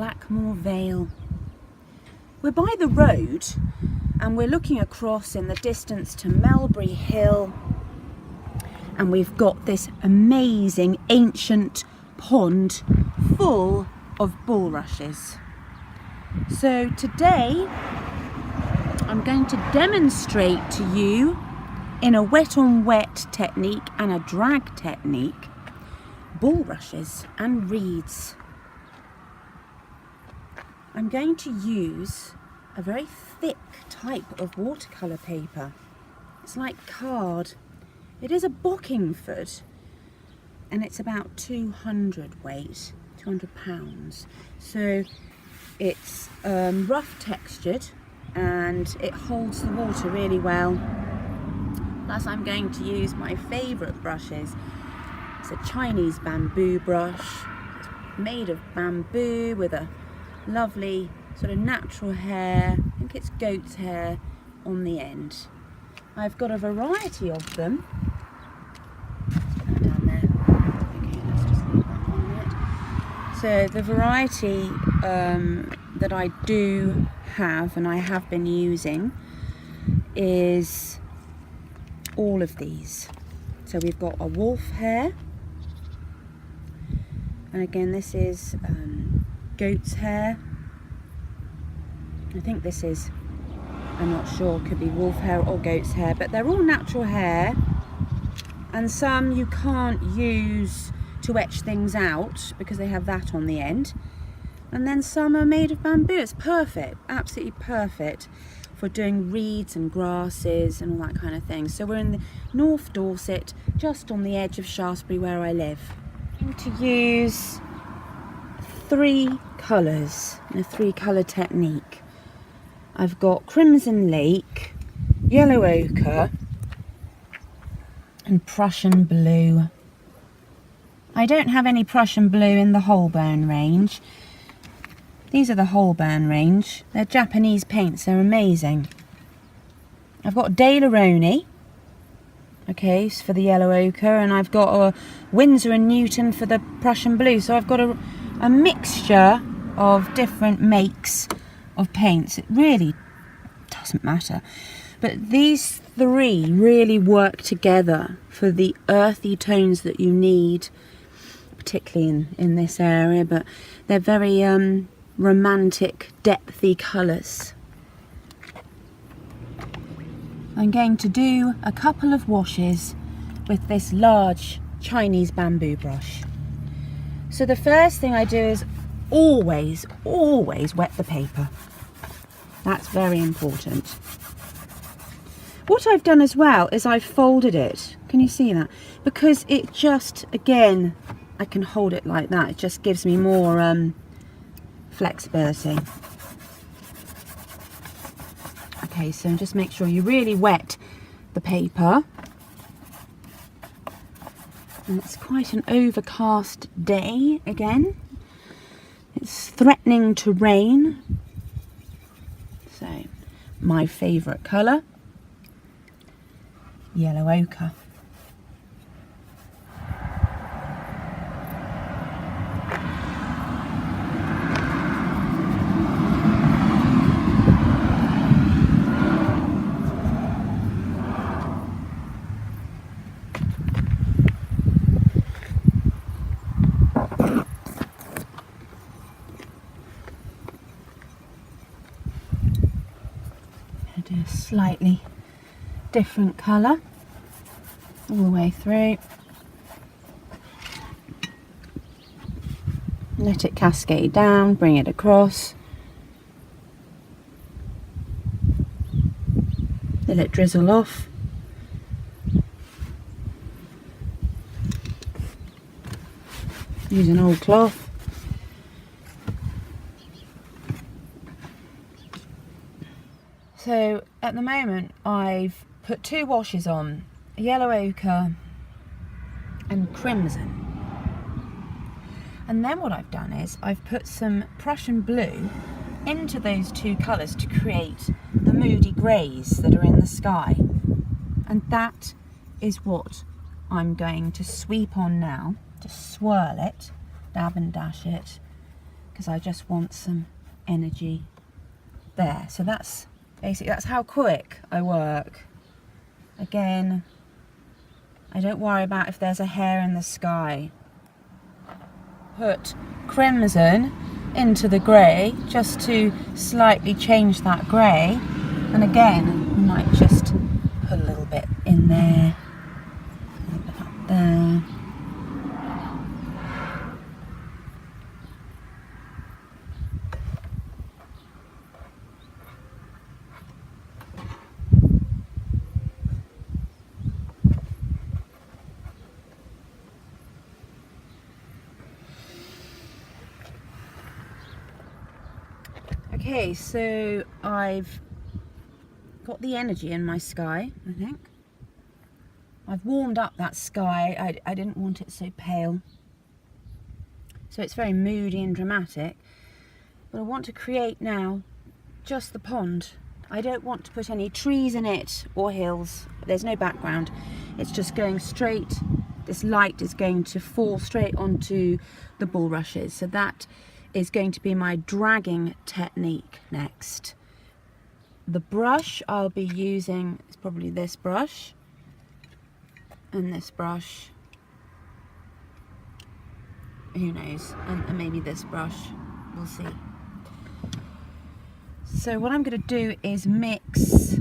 Blackmore Vale. We're by the road and we're looking across in the distance to Melbury Hill, and we've got this amazing ancient pond full of bulrushes. So today I'm going to demonstrate to you in a wet on wet technique and a drag technique bulrushes and reeds. I'm going to use a very thick type of watercolor paper. It's like card. It is a Bockingford and it's about 200 weight, 200 pounds. So it's rough textured and it holds the water really well. Plus I'm going to use my favourite brushes. It's a Chinese bamboo brush. It's made of bamboo with a lovely sort of natural hair. I think it's goat's hair on the end. I've got a variety of them. Down there. Okay, let's just leave that on it. So the variety that I do have and I have been using is all of these. So we've got a wolf hair, and again this is goat's hair. I think this is, I'm not sure, could be wolf hair or goat's hair, but they're all natural hair, and some you can't use to etch things out because they have that on the end, and then some are made of bamboo. It's perfect, absolutely perfect for doing reeds and grasses and all that kind of thing. So we're in the North Dorset, just on the edge of Shaftesbury where I live. I'm going to use 3 colours in a 3-colour technique. I've got Crimson Lake, Yellow Ochre and Prussian Blue. I don't have any Prussian Blue in the Holborn range. These are the Holborn range. They're Japanese paints, they're amazing. I've got Daleroni, okay, for the Yellow Ochre, and I've got a Winsor and Newton for the Prussian Blue. So I've got a mixture of different makes of paints. It really doesn't matter. But these 3 really work together for the earthy tones that you need, particularly in this area, but they're very romantic, depthy colours. I'm going to do a couple of washes with this large Chinese bamboo brush. So the first thing I do is always wet the paper. That's very important. What I've done as well is I've folded it. Can you see that? Because it just, again, I can hold it like that. It just gives me more flexibility. Okay, so just make sure you really wet the paper. And it's quite an overcast day again. It's threatening to rain. So, my favourite colour, Yellow Ochre. Do a slightly different colour all the way through. Let it cascade down, bring it across. Let it drizzle off. Use an old cloth. So at the moment I've put 2 washes on, Yellow Ochre and Crimson. And then what I've done is I've put some Prussian Blue into those 2 colours to create the moody greys that are in the sky. And that is what I'm going to sweep on now, to swirl it, dab and dash it, because I just want some energy there. So that's basically, that's how quick I work. Again, I don't worry about if there's a hair in the sky. Put crimson into the grey just to slightly change that grey, and again you might just put a little bit in there, a little bit up there. Okay, so I've got the energy in my sky, I think. I've warmed up that sky. I didn't want it so pale. So it's very moody and dramatic. But I want to create now just the pond. I don't want to put any trees in it or hills. There's no background. It's just going straight. This light is going to fall straight onto the bulrushes. So that is going to be my dragging technique next. The brush I'll be using is probably this brush and this brush. Who knows? And maybe this brush. We'll see. So what I'm going to do is mix,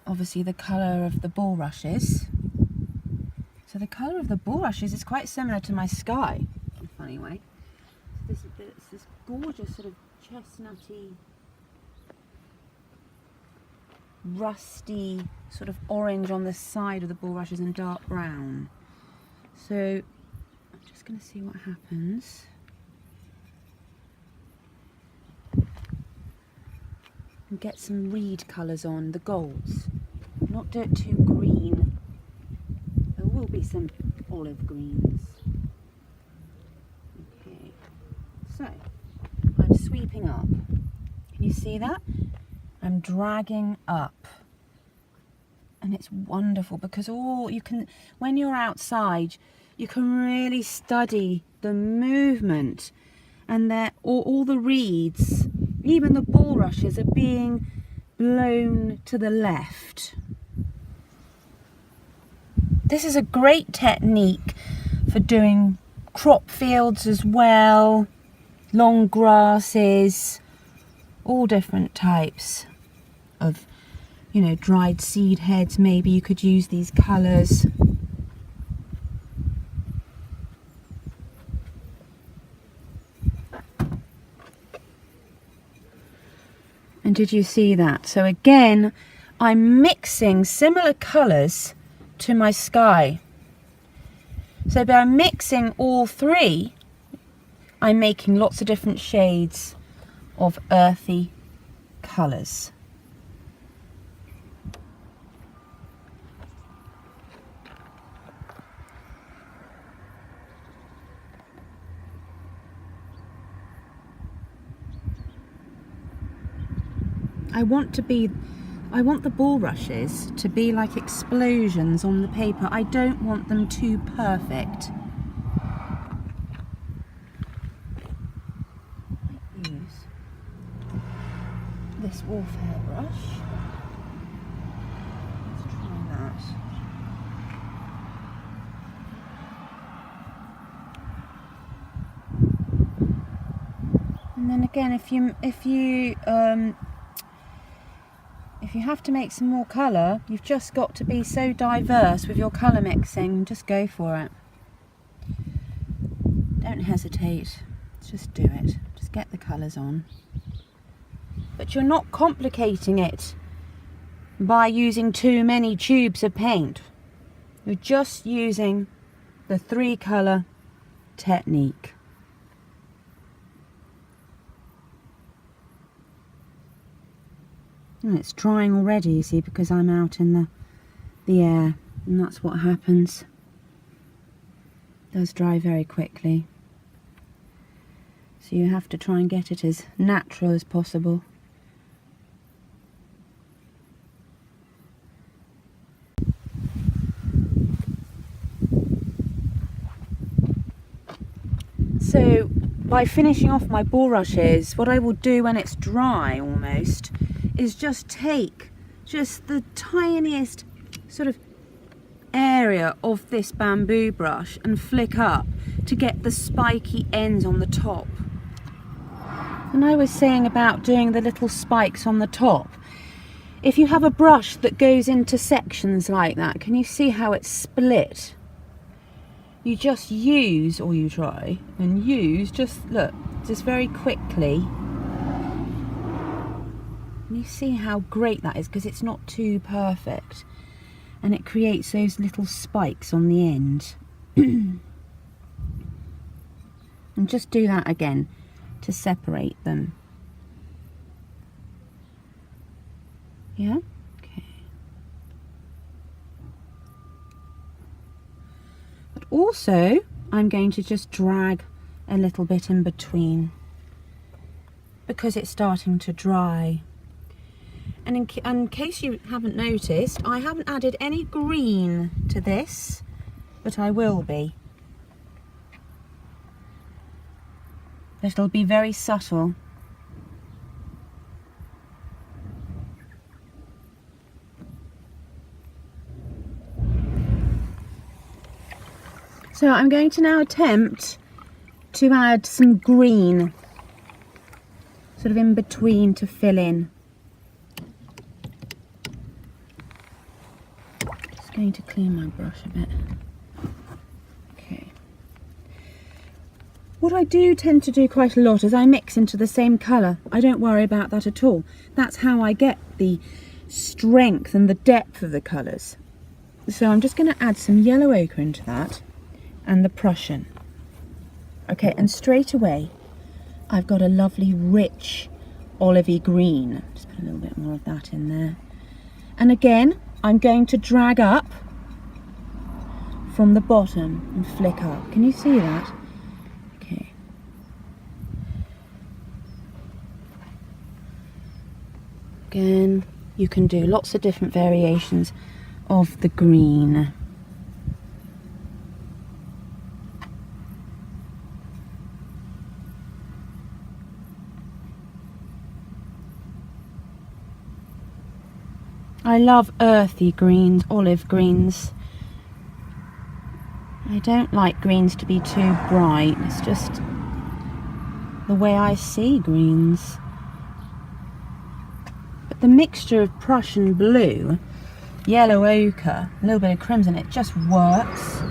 obviously, the colour of the bulrushes. So the colour of the bulrushes is quite similar to my sky, in a funny way. So it's this gorgeous sort of chestnutty, rusty sort of orange on the side of the bulrushes and dark brown. So I'm just going to see what happens. And get some reed colours on, the golds. Not do it too green. There will be some olive greens. Okay, so I'm sweeping up. Can you see that? I'm dragging up. And it's wonderful because when you're outside, you can really study the movement, and all the reeds, even the bulrushes, are being blown to the left. This is a great technique for doing crop fields as well, long grasses, all different types of, you know, dried seed heads. Maybe you could use these colours. And did you see that? So again, I'm mixing similar colours to my sky. So by mixing all three, I'm making lots of different shades of earthy colours. I want the bulrushes to be like explosions on the paper. I don't want them too perfect. I might use this wolf hair brush. Let's try that. And then again, if you have to make some more colour, you've just got to be so diverse with your colour mixing. Just go for it. Don't hesitate. Just do it. Just get the colours on. But you're not complicating it by using too many tubes of paint. You're just using the 3-colour technique. And it's drying already, you see, because I'm out in the air, and that's what happens. It does dry very quickly. So you have to try and get it as natural as possible. So So by finishing off my bulrushes, what I will do when it's dry almost is just take just the tiniest sort of area of this bamboo brush and flick up to get the spiky ends on the top. And I was saying about doing the little spikes on the top. If you have a brush that goes into sections like that, can you see how it's split? You just use, or you try and use, just look, just very quickly. And you see how great that is, because it's not too perfect. And it creates those little spikes on the end. And just do that again to separate them. Yeah? Okay. But also, I'm going to just drag a little bit in between because it's starting to dry. And in case you haven't noticed, I haven't added any green to this, but I will be. But it'll be very subtle. So I'm going to now attempt to add some green, sort of in between to fill in. Just going to clean my brush a bit. Okay. What I do tend to do quite a lot is I mix into the same colour. I don't worry about that at all. That's how I get the strength and the depth of the colours. So I'm just going to add some yellow ochre into that. And the Prussian. Okay, and straight away I've got a lovely rich olivey green. Just put a little bit more of that in there. And again, I'm going to drag up from the bottom and flick up. Can you see that? Okay. Again, you can do lots of different variations of the green. I love earthy greens, olive greens. I don't like greens to be too bright. It's just the way I see greens. But the mixture of Prussian blue, yellow ochre, a little bit of crimson, it just works.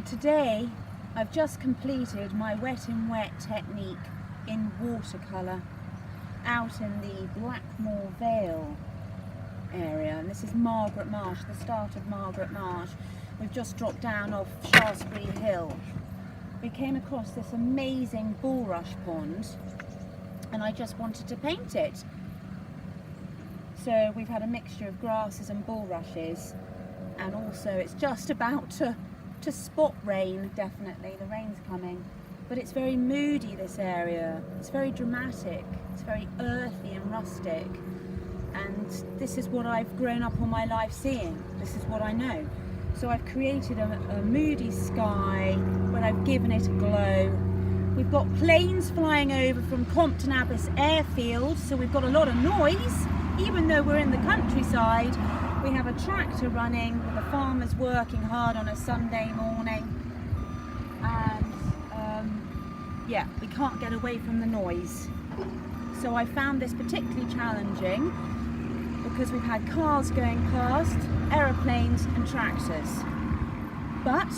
Today I've just completed my wet in wet technique in watercolour out in the Blackmore Vale area, and this is Margaret Marsh, the start of Margaret Marsh. We've just dropped down off Shaftesbury Hill. We came across this amazing bulrush pond, and I just wanted to paint it. So we've had a mixture of grasses and bulrushes, and also it's just about to spot rain, definitely, the rain's coming. But it's very moody, this area. It's very dramatic, it's very earthy and rustic. And this is what I've grown up all my life seeing. This is what I know. So I've created a moody sky, but I've given it a glow. We've got planes flying over from Compton Abbas airfield, so we've got a lot of noise. Even though we're in the countryside, we have a tractor running with the farmers working hard on a Sunday morning. And yeah, we can't get away from the noise. So I found this particularly challenging because we've had cars going past, aeroplanes and tractors. But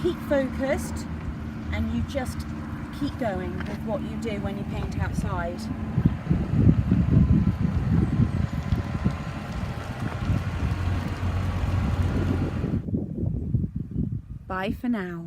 keep focused and you just keep going with what you do when you paint outside. Bye for now.